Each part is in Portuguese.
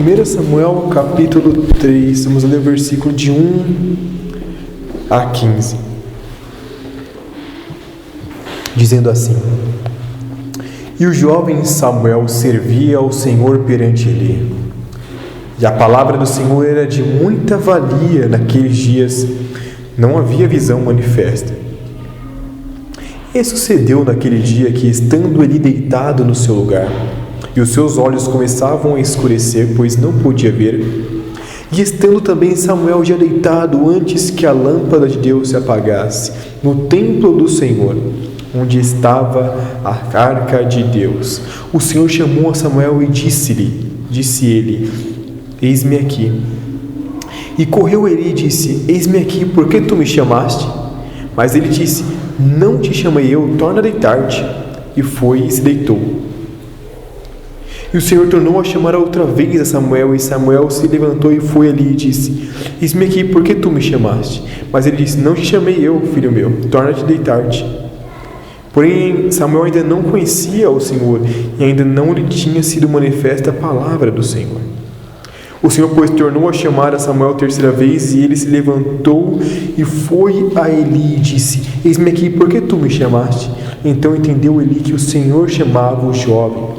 1 Samuel capítulo 3, vamos ler o versículo de 1 a 15, dizendo assim: E o jovem Samuel servia ao Senhor perante ele, e a palavra do Senhor era de muita valia naqueles dias, não havia visão manifesta. E sucedeu naquele dia que, estando ele deitado no seu lugar, e os seus olhos começavam a escurecer, pois não podia ver, e estando também Samuel já deitado antes que a lâmpada de Deus se apagasse, no templo do Senhor, onde estava a arca de Deus, o Senhor chamou a Samuel e disse ele: Eis-me aqui. E correu ele e disse: Eis-me aqui, por que tu me chamaste? Mas ele disse: Não te chamei eu, torna a deitar-te. E foi e se deitou. E o Senhor tornou a chamar outra vez a Samuel, e Samuel se levantou e foi ali e disse: Eis-me aqui, por que tu me chamaste? Mas ele disse: Não te chamei eu, filho meu, torna-te a deitar-te. Porém, Samuel ainda não conhecia o Senhor, e ainda não lhe tinha sido manifesta a palavra do Senhor. O Senhor, pois, tornou a chamar a Samuel terceira vez, e ele se levantou e foi a Eli e disse: Eis-me aqui, por que tu me chamaste? Então entendeu Eli que o Senhor chamava o jovem.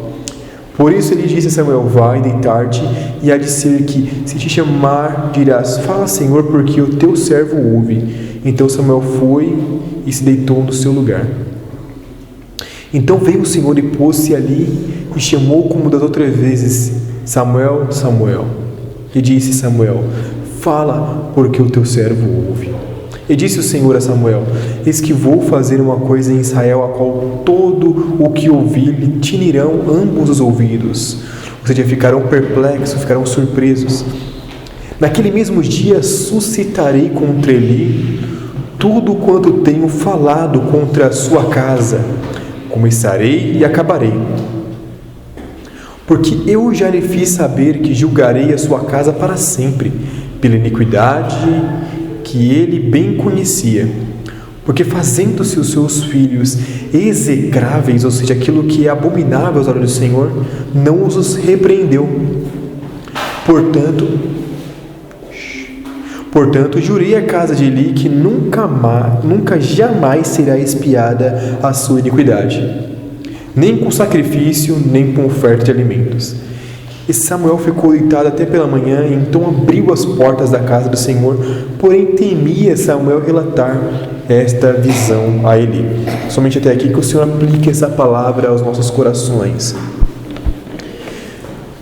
Por isso ele disse a Samuel: Vai deitar-te, e há de ser que, se te chamar, dirás: Fala, Senhor, porque o teu servo ouve. Então Samuel foi e se deitou no seu lugar. Então veio o Senhor e pôs-se ali, e chamou como das outras vezes: Samuel, Samuel. E disse Samuel: Fala, porque o teu servo ouve. E disse o Senhor a Samuel: Eis que vou fazer uma coisa em Israel, a qual todo o que ouvir lhe tinirão ambos os ouvidos. Ou seja, ficarão perplexos, ficarão surpresos. Naquele mesmo dia suscitarei contra ele tudo quanto tenho falado contra a sua casa. Começarei e acabarei. Porque eu já lhe fiz saber que julgarei a sua casa para sempre, pela iniquidade que ele bem conhecia. Porque fazendo-se os seus filhos execráveis, ou seja, aquilo que é abominável aos olhos do Senhor, não os repreendeu. Portanto, jurei à casa de Eli que nunca jamais será expiada a sua iniquidade, nem com sacrifício, nem com oferta de alimentos. E Samuel ficou deitado até pela manhã, e então abriu as portas da casa do Senhor, porém temia Samuel relatar esta visão a Eli. Somente até aqui que o Senhor aplique essa palavra aos nossos corações.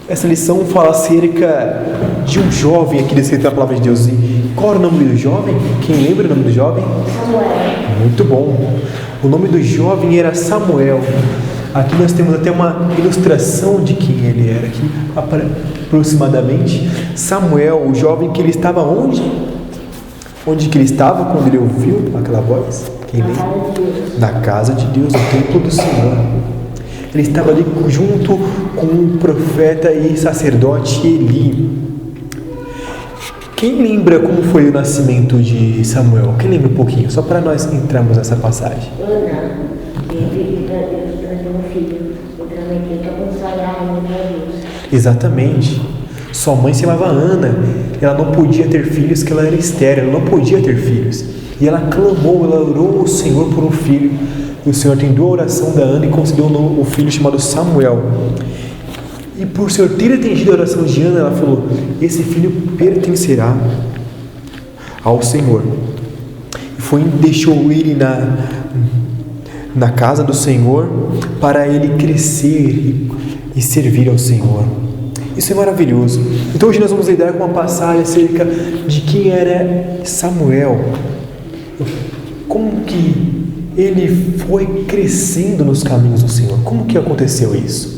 Essa lição fala acerca de um jovem aqui descrito na palavra de Deus. E qual era o nome do jovem? Quem lembra o nome do jovem? Samuel. Muito bom. O nome do jovem era Samuel. Aqui nós temos até uma ilustração de quem ele era aqui, aproximadamente. Samuel, o jovem que ele estava onde? Onde que ele estava quando ele ouviu aquela voz? Quem lembra? Na casa de Deus, no templo do Senhor. Ele estava ali junto com o profeta e sacerdote Eli. Quem lembra como foi o nascimento de Samuel? Quem lembra um pouquinho? Só para nós entrarmos nessa passagem. Ana, ele trazia um filho, ele prometeu que ia consagrar a Ana para Deus. Exatamente. Sua mãe se chamava Ana. Ela não podia ter filhos, porque ela era estéril. Ela não podia ter filhos. E ela clamou, ela orou ao Senhor por um filho. E o Senhor atendeu a oração da Ana e concedeu um filho chamado Samuel. E por o Senhor ter atendido a oração de Ana, ela falou: esse filho pertencerá ao Senhor. E deixou ele na casa do Senhor para ele crescer e servir ao Senhor. Isso é maravilhoso. Então hoje nós vamos lidar com uma passagem acerca de quem era Samuel. Como que ele foi crescendo nos caminhos do Senhor. Como que aconteceu isso?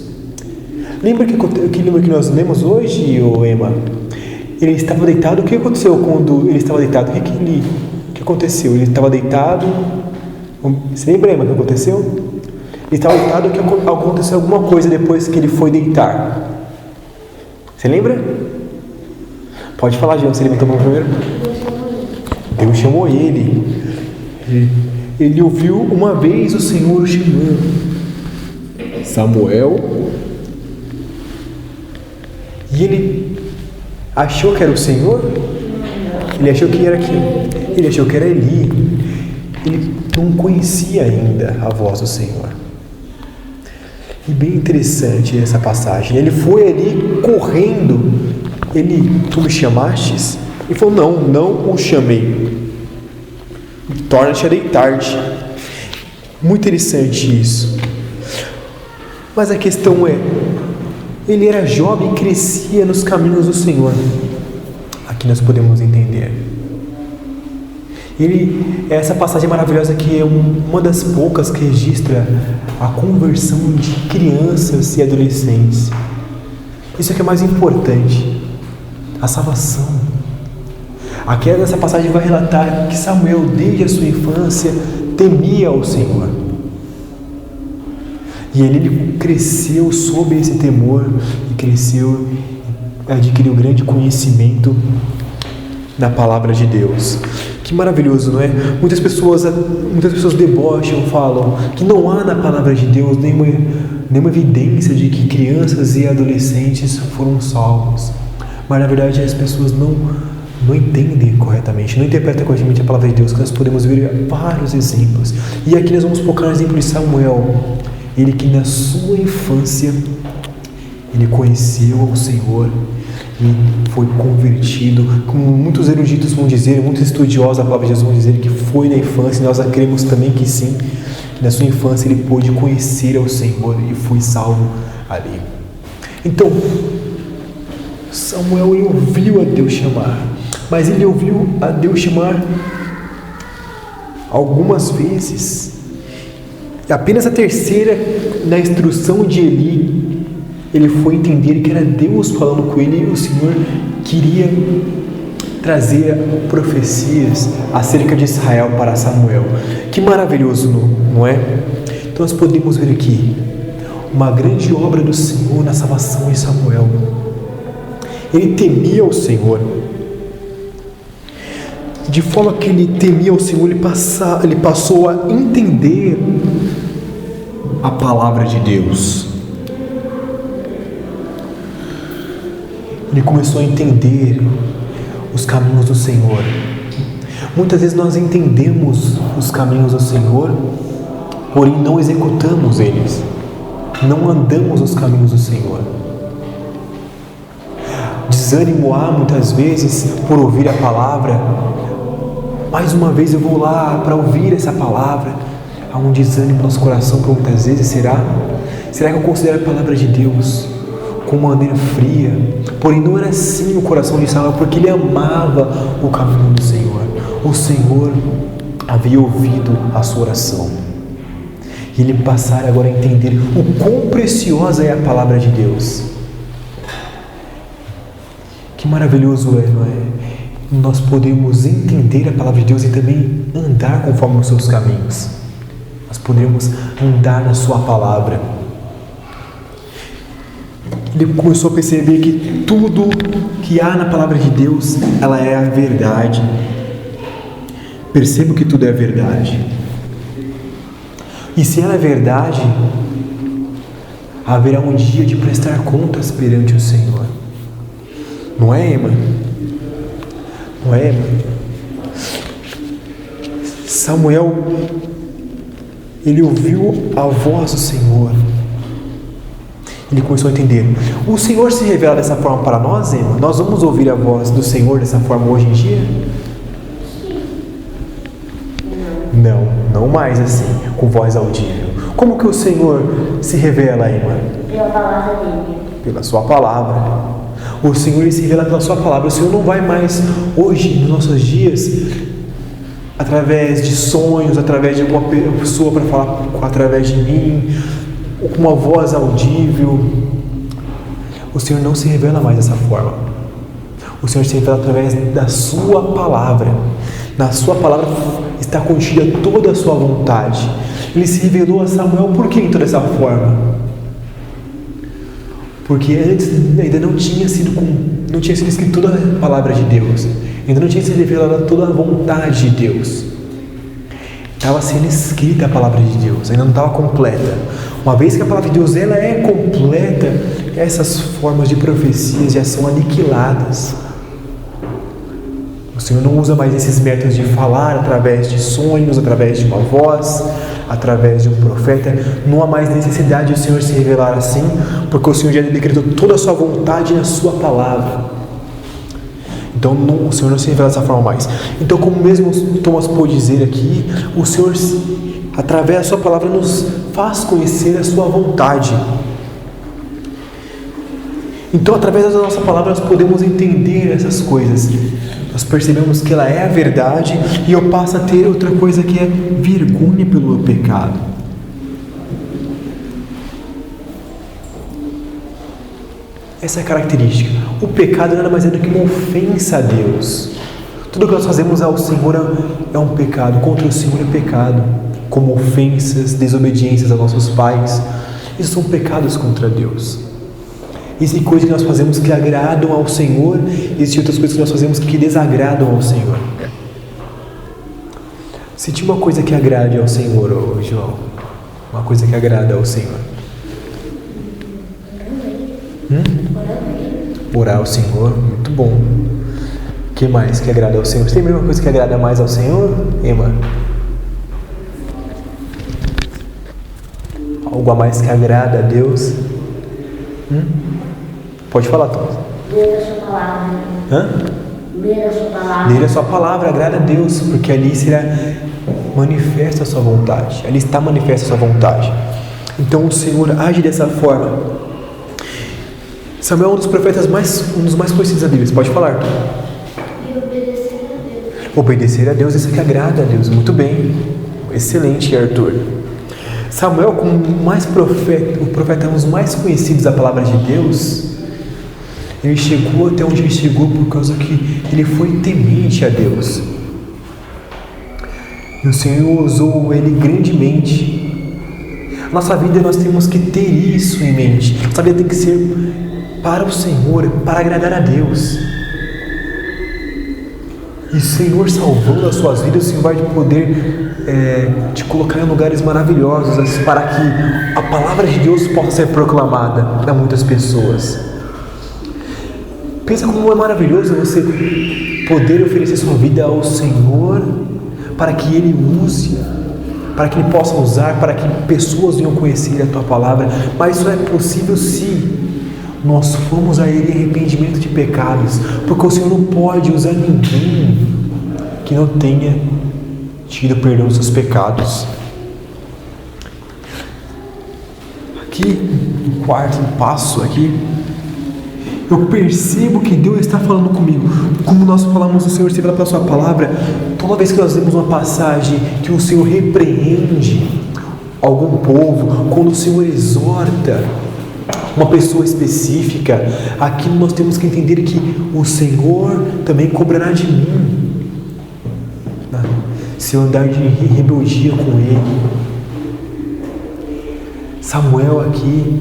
Lembra que nós lemos hoje, Emma? Ele estava deitado. O que aconteceu quando ele estava deitado? O que aconteceu? Ele estava deitado. Você lembra, Emma, o que aconteceu? Ele estava deitado, que aconteceu alguma coisa depois que ele foi deitar. Você lembra? Pode falar, João. Você levantou a mão primeiro? Deus chamou ele. Ele ouviu uma vez o Senhor chamando: Samuel. E ele achou que era o Senhor? Ele achou que era quem? Ele achou que era Eli. Ele não conhecia ainda a voz do Senhor. E bem interessante essa passagem. Ele foi ali correndo. Ele, tu me chamastes? Ele falou, não o chamei. Torna-te a deitar-te. Muito interessante isso. Mas a questão é, ele era jovem e crescia nos caminhos do Senhor. Aqui nós podemos entender. Essa passagem maravilhosa que é uma das poucas que registra a conversão de crianças e adolescentes. Isso é que é mais importante. A salvação. Aqui nessa passagem vai relatar que Samuel, desde a sua infância, temia o Senhor. E ele cresceu sob esse temor e cresceu, adquiriu grande conhecimento da palavra de Deus. Que maravilhoso, não é? Muitas pessoas debocham, falam que não há na palavra de Deus nenhuma evidência de que crianças e adolescentes foram salvos. Mas na verdade as pessoas não entendem corretamente, não interpretam corretamente a palavra de Deus, que nós podemos ver vários exemplos. E aqui nós vamos focar no exemplo de Samuel. Ele que na sua infância, ele conheceu o Senhor e foi convertido, como muitos eruditos vão dizer, muitos estudiosos da palavra de Deus vão dizer que foi na infância, e nós cremos também que sim, que na sua infância ele pôde conhecer ao Senhor e foi salvo ali. Então, Samuel ele ouviu a Deus chamar, mas ele ouviu a Deus chamar algumas vezes. Apenas a terceira, na instrução de Eli, ele foi entender que era Deus falando com ele e o Senhor queria trazer profecias acerca de Israel para Samuel. Que maravilhoso, não é? Então nós podemos ver aqui uma grande obra do Senhor na salvação de Samuel. Ele temia o Senhor. De forma que ele temia o Senhor, ele passou a entender a palavra de Deus. Ele começou a entender os caminhos do Senhor. Muitas vezes nós entendemos os caminhos do Senhor, porém não executamos eles. Não andamos os caminhos do Senhor. Desânimo há muitas vezes por ouvir a palavra. Mais uma vez eu vou lá para ouvir essa palavra. Há um desânimo no nosso coração por muitas vezes. Será que eu considero a palavra de Deus com maneira fria? Porém não era assim o coração de Samuel, porque ele amava o caminho do Senhor. O Senhor havia ouvido a sua oração. E ele passara agora a entender o quão preciosa é a palavra de Deus. Que maravilhoso é, não é? Nós podemos entender a palavra de Deus e também andar conforme os seus caminhos. Nós podemos andar na sua palavra. Ele começou a perceber que tudo que há na palavra de Deus, ela é a verdade. Percebo que tudo é a verdade. E se ela é verdade, haverá um dia de prestar contas perante o Senhor. Não é, Emma? Não é, Emma? Samuel, ele ouviu a voz do Senhor. Ele começou a entender. O Senhor se revela dessa forma para nós, Emma? Nós vamos ouvir a voz do Senhor dessa forma hoje em dia? Não mais assim, com voz audível. Como que o Senhor se revela, Emma? Pela palavra dele. Pela sua palavra. O Senhor ele se revela pela sua palavra. O Senhor não vai mais hoje, nos nossos dias, através de sonhos, através de alguma pessoa para falar através de mim, ou com uma voz audível. O Senhor não se revela mais dessa forma. O Senhor se revela através da sua palavra. Na sua palavra está contida toda a sua vontade. Ele se revelou a Samuel por que então dessa forma? Porque antes ainda não tinha sido escrito toda a palavra de Deus. Ainda não tinha sido revelada toda a vontade de Deus. Estava sendo escrita a palavra de Deus, ainda não estava completa. Uma vez que a palavra de Deus ela é completa, essas formas de profecias já são aniquiladas. Senhor não usa mais esses métodos de falar através de sonhos, através de uma voz, através de um profeta. Não há mais necessidade do Senhor se revelar assim, porque o Senhor já decretou toda a sua vontade na sua palavra. Então o Senhor não se revela dessa forma mais. Então, como mesmo Thomas pôde dizer aqui, o Senhor, através da sua palavra, nos faz conhecer a sua vontade. Então, através da nossa palavra, nós podemos entender essas coisas. Nós percebemos que ela é a verdade, e eu passo a ter outra coisa que é vergonha pelo meu pecado. Essa é a característica. O pecado nada mais é do que uma ofensa a Deus. Tudo que nós fazemos ao Senhor é um pecado. Contra o Senhor é pecado. Como ofensas, desobediências aos nossos pais. Isso são pecados contra Deus. Existem coisas que nós fazemos que agradam ao Senhor. Existem outras coisas que nós fazemos que desagradam ao Senhor. Se tinha uma coisa que agrade ao Senhor, João, uma coisa que agrada ao Senhor. Orar ao Senhor, muito bom. O que mais que agrada ao Senhor? Você tem a mesma coisa que agrada mais ao Senhor, Emma? Algo a mais que agrada a Deus? Pode falar, Tom. Ler a sua palavra. Ler a sua palavra. Ler a sua palavra agrada a Deus, porque ali será manifesta a sua vontade. Ali está manifesta a sua vontade. Então o Senhor age dessa forma. Samuel é um dos profetas um dos mais conhecidos da Bíblia. Você pode falar? E obedecer a Deus. Obedecer a Deus, isso que agrada a Deus. Muito bem. Excelente, Arthur. Samuel, como o profeta um dos mais conhecidos da palavra de Deus, ele chegou até onde ele chegou por causa que ele foi temente a Deus. E o Senhor usou ele grandemente. Nossa vida, nós temos que ter isso em mente. Nossa vida tem que ser para o Senhor, para agradar a Deus. E o Senhor salvando as suas vidas, o Senhor vai poder te colocar em lugares maravilhosos para que a palavra de Deus possa ser proclamada a muitas pessoas. Pensa como é maravilhoso você poder oferecer sua vida ao Senhor para que Ele use, para que Ele possa usar, para que pessoas venham conhecer a Tua palavra. Mas isso é possível se nós formos a Ele em arrependimento de pecados, porque o Senhor não pode usar ninguém que não tenha tido perdão dos seus pecados. Aqui, no quarto passo aqui, eu percebo que Deus está falando comigo. Como nós falamos, o Senhor se revela pela sua palavra. Toda vez que nós lemos uma passagem que o Senhor repreende algum povo, quando o Senhor exorta uma pessoa específica, aqui nós temos que entender que o Senhor também cobrará de mim se eu andar de rebeldia com Ele. Samuel aqui,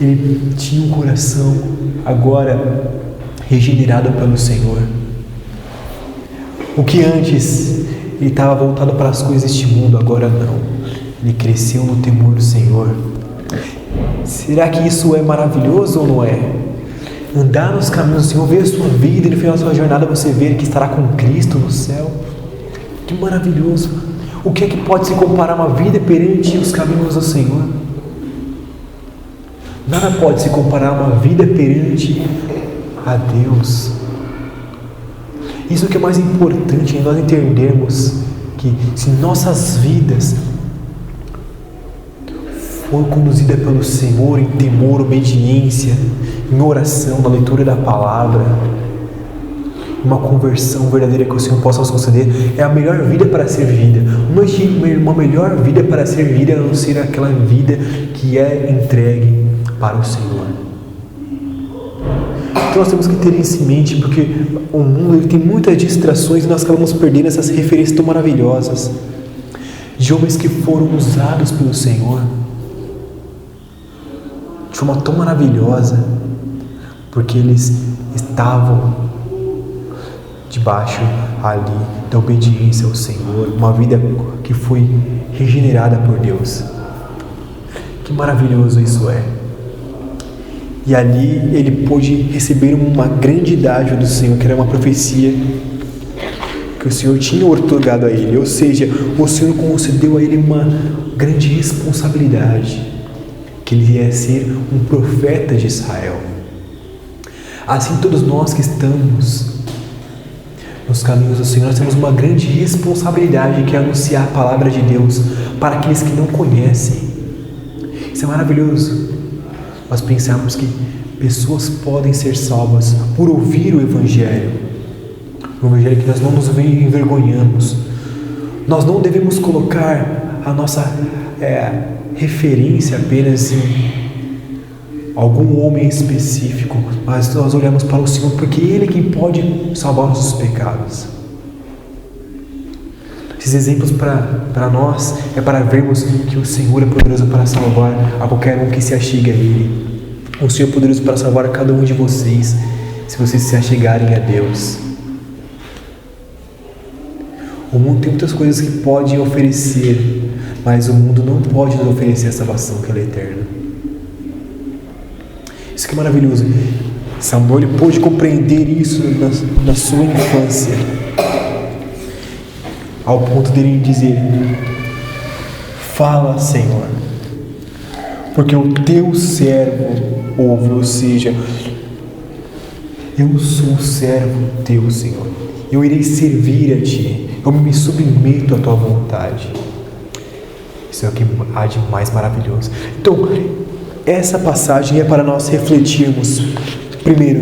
ele tinha um coração agora regenerado pelo Senhor. O que antes ele estava voltado para as coisas deste mundo, agora não. Ele cresceu no temor do Senhor. Será que isso é maravilhoso ou não é? Andar nos caminhos do Senhor, ver a sua vida e no final da sua jornada você ver que estará com Cristo no céu. Que maravilhoso! O que é que pode se comparar uma vida perante os caminhos do Senhor? Nada pode se comparar a uma vida perante a Deus. Isso que é mais importante é nós entendermos que se nossas vidas for conduzida pelo Senhor em temor, obediência, em oração, na leitura da palavra, uma conversão verdadeira que o Senhor possa nos conceder, é a melhor vida para ser vivida. Não existe uma melhor vida para ser vivida a não ser aquela vida que é entregue para o Senhor. Então nós temos que ter isso em mente, porque o mundo ele tem muitas distrações e nós acabamos perdendo essas referências tão maravilhosas de homens que foram usados pelo Senhor de forma tão maravilhosa, porque eles estavam debaixo ali da obediência ao Senhor, uma vida que foi regenerada por Deus. Que maravilhoso isso é! E ali ele pôde receber uma grande dádiva do Senhor, que era uma profecia que o Senhor tinha outorgado a ele, ou seja, o Senhor concedeu a ele uma grande responsabilidade, que ele ia ser um profeta de Israel. Assim, todos nós que estamos nos caminhos do Senhor, nós temos uma grande responsabilidade, que é anunciar a palavra de Deus para aqueles que não conhecem. Isso é maravilhoso. Nós pensamos que pessoas podem ser salvas por ouvir o Evangelho. O Evangelho que nós não nos envergonhamos. Nós não devemos colocar a nossa referência apenas em algum homem específico, mas nós olhamos para o Senhor, porque Ele é quem pode salvar nossos pecados. Esses exemplos para nós é para vermos que o Senhor é poderoso para salvar a qualquer um que se achegue a Ele. O Senhor é poderoso para salvar a cada um de vocês, se vocês se achegarem a Deus. O mundo tem muitas coisas que pode oferecer, mas o mundo não pode nos oferecer a salvação, que ela é eterna. Isso que é maravilhoso. Samuel pôde compreender isso na sua infância, ao ponto dele dizer: fala, Senhor, porque o teu servo ouve. Ou seja, eu sou servo teu, Senhor, eu irei servir a ti, eu me submeto à tua vontade. Isso é o que há de mais maravilhoso. Então, essa passagem é para nós refletirmos, primeiro,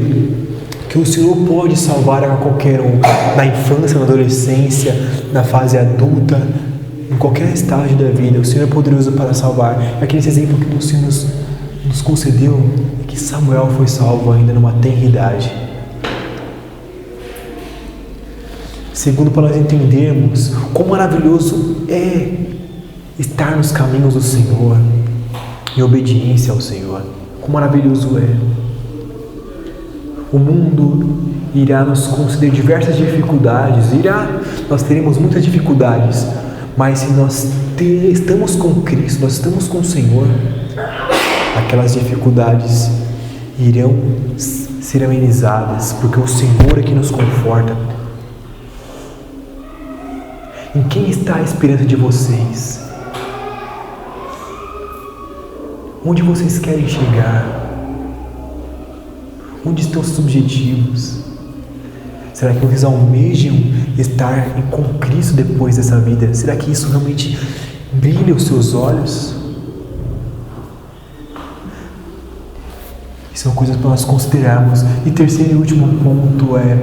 que o Senhor pode salvar a qualquer um, na infância, na adolescência, na fase adulta, em qualquer estágio da vida. O Senhor é poderoso para salvar. Aquele exemplo que o Senhor nos concedeu é que Samuel foi salvo ainda numa tenra idade. Segundo, para nós entendermos quão maravilhoso é estar nos caminhos do Senhor, em obediência ao Senhor. Quão maravilhoso é. O mundo irá nos conceder diversas dificuldades, nós teremos muitas dificuldades, mas se nós estamos com Cristo, nós estamos com o Senhor, aquelas dificuldades irão ser amenizadas, porque o Senhor é que nos conforta. Em quem está a esperança de vocês? Onde vocês querem chegar? Onde estão os objetivos? Será que vocês almejam estar com Cristo depois dessa vida? Será que isso realmente brilha os seus olhos? Isso são coisas para nós considerarmos. E terceiro e último ponto é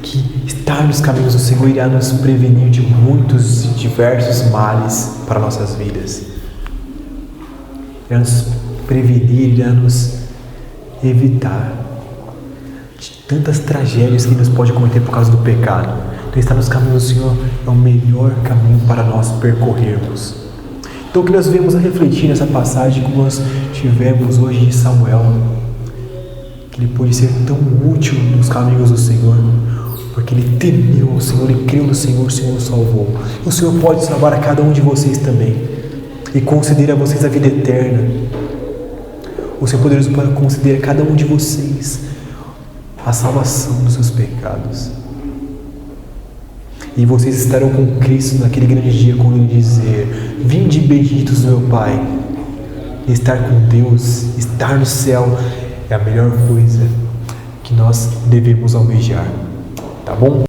que estar nos caminhos do Senhor irá nos prevenir de muitos e diversos males para nossas vidas. Irá nos prevenir, irá nos evitar de tantas tragédias que nos pode cometer por causa do pecado. Então, estar nos caminhos do Senhor é o melhor caminho para nós percorrermos. Então, o que nós vemos a refletir nessa passagem, como nós tivemos hoje de Samuel, que ele pôde ser tão útil nos caminhos do Senhor, porque ele temeu ao Senhor, ele creu no Senhor, o Senhor o salvou. O Senhor pode salvar a cada um de vocês também e conceder a vocês a vida eterna. O Senhor poderoso para conceder a cada um de vocês a salvação dos seus pecados. E vocês estarão com Cristo naquele grande dia, quando Ele dizer: vinde benditos do meu Pai. Estar com Deus, estar no céu, é a melhor coisa que nós devemos almejar. Tá bom?